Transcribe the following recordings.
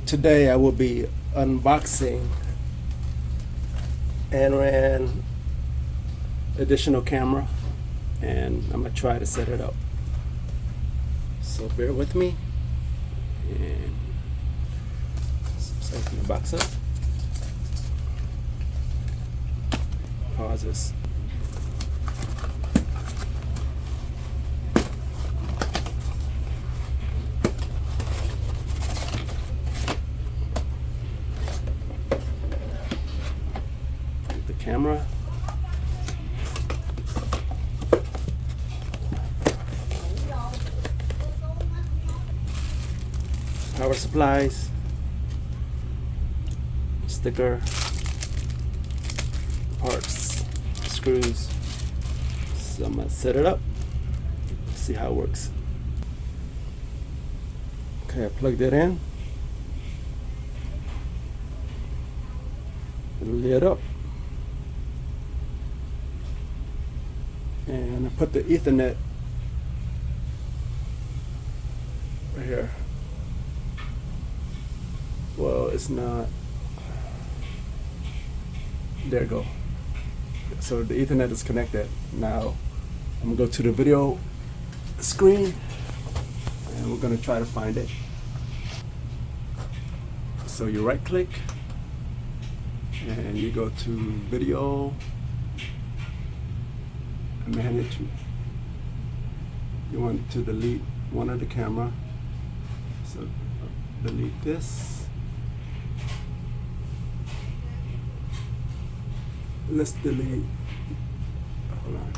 Today I will be unboxing Anran additional camera, and I'm gonna try to set it up. So bear with me, and so open the box up. Pause this. The camera. Power supplies. Sticker. Parts. Screws. So I'm gonna set it up. See how it works. Okay, I plugged it in. Lit up. And I put the Ethernet right here. Well, it's not. There you go. So the Ethernet is connected. Now I'm gonna go to the video screen and we're gonna try to find it. So you right click and you go to video, manage. You want to delete one of the camera, so delete this. Let's delete, hold on,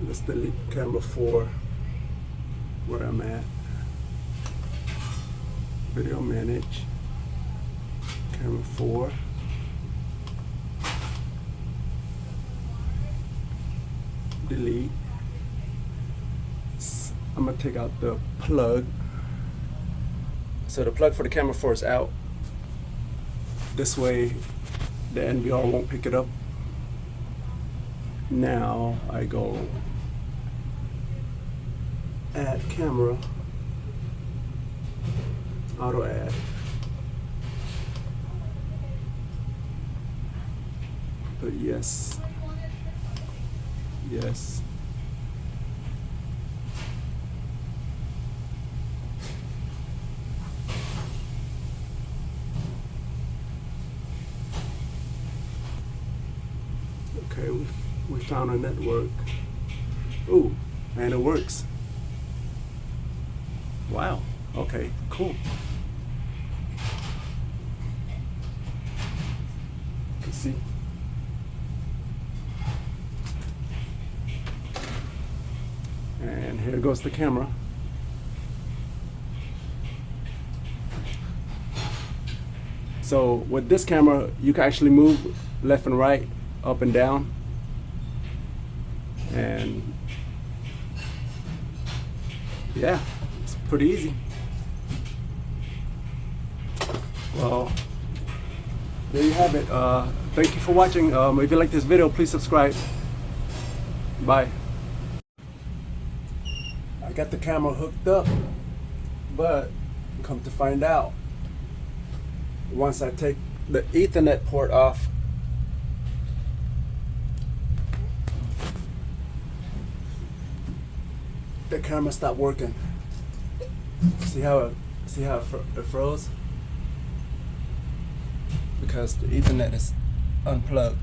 let's delete camera 4 where I'm at. Video manage, camera 4. Delete. I'm gonna take out the plug. So the plug for the camera 4 is out. This way the NVR won't pick it up. Now I go add camera, auto add. But yes. Yes. Okay, we found a network. Ooh, and it works. Wow. Okay, cool. You can see. And here goes the camera. So with this camera, you can actually move left and right, up and down. And yeah, it's pretty easy. Well, there you have it. Thank you for watching. If you like this video, please subscribe. Bye. I got the camera hooked up, but come to find out, once I take the Ethernet port off, the camera stopped working. See how it froze? Because the Ethernet is unplugged.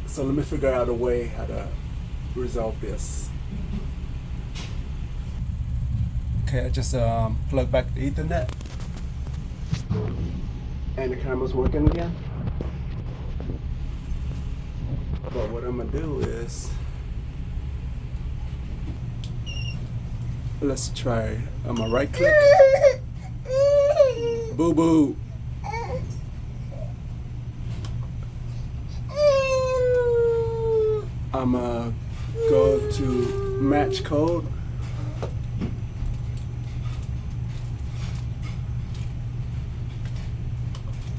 So let me figure out a way how to resolve this. Okay, I just plugged back the Ethernet, and the camera's working again. But what I'm gonna do is, let's try. I'm gonna right click. Boo boo. I'm gonna go to match code.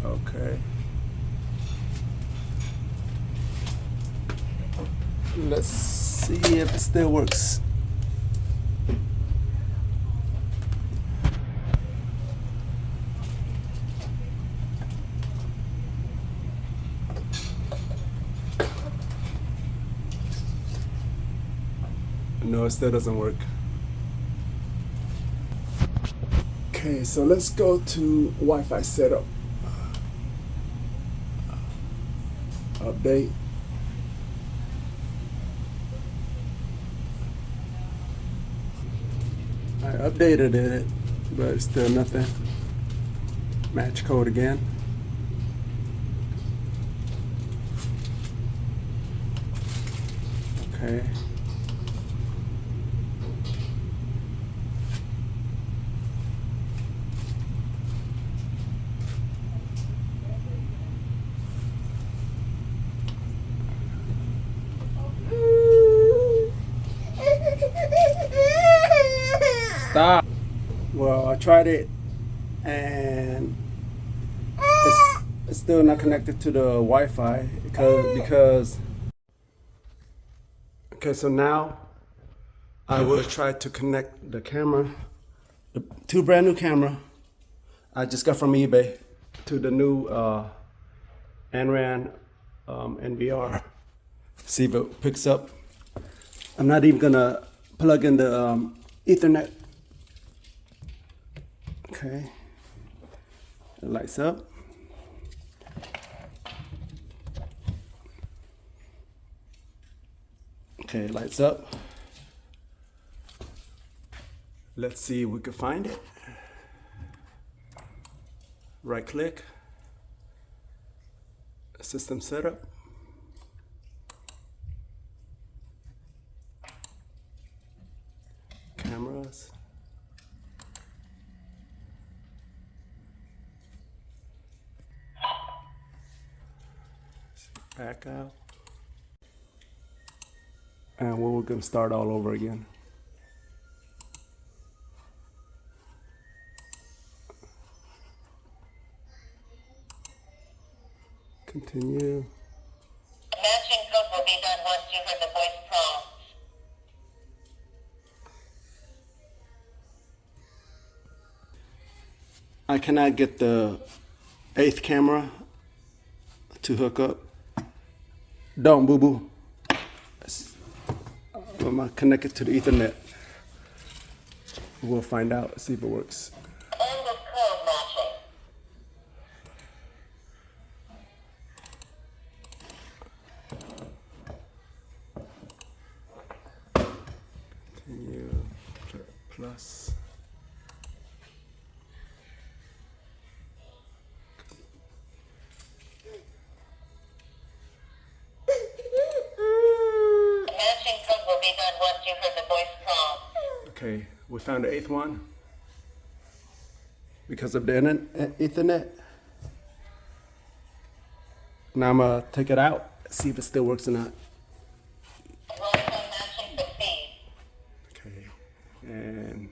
Okay. Let's see if it still works. No, it still doesn't work. Okay, so let's go to Wi-Fi setup. Update. I updated it, but it's still nothing. Match code again. Okay. Stop. Well, I tried it and it's still not connected to the Wi-Fi because okay, so now I will try to connect the camera, the two brand new camera I just got from eBay to the new Anran NVR. See if it picks up. I'm not even gonna plug in the Ethernet. Okay, it lights up. Okay, it lights up. Let's see if we can find it. Right click, system setup. Cameras. Back out. And we're going to start all over again. Continue. Matching code will be done once you heard the voice prompt. I cannot get the 8th camera to hook up. Don't, boo-boo. I'm gonna connect it to the Ethernet. We'll find out, see if it works. End of code matching. Continue, plus. Matching code will be done once you heard the voice prompt. Okay, we found the 8th one because of the Ethernet. Now I'm gonna take it out, see if it still works or not. Wi-Fi matching succeed. Okay, and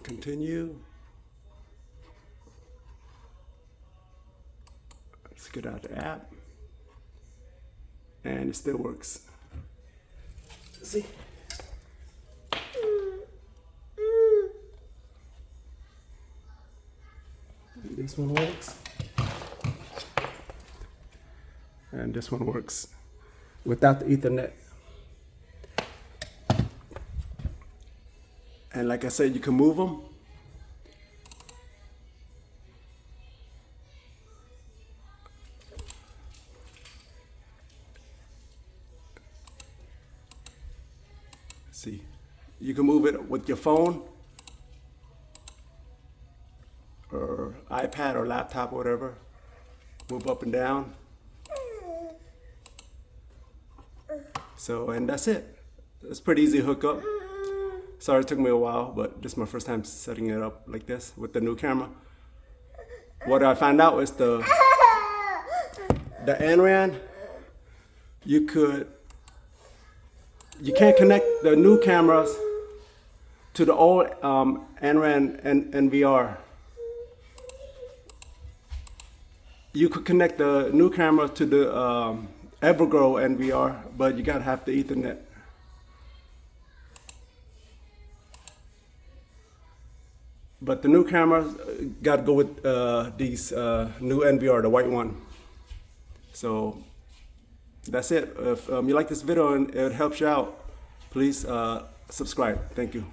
continue. Let's get out the app, and it still works. See? This one works. And this one works without the Ethernet. And like I said, you can move them. See, you can move it with your phone or iPad or laptop or whatever. Move up and down. So, and that's it. It's pretty easy to hook up. Sorry it took me a while, but this is my first time setting it up like this with the new camera. What I found out is the Anran, you can't connect the new cameras to the old Anran NVR. You could connect the new camera to the Evergrow NVR, but you gotta have the Ethernet. But the new cameras gotta go with these new NVR, the white one. So that's it. If you like this video and it helps you out, Please subscribe. Thank you.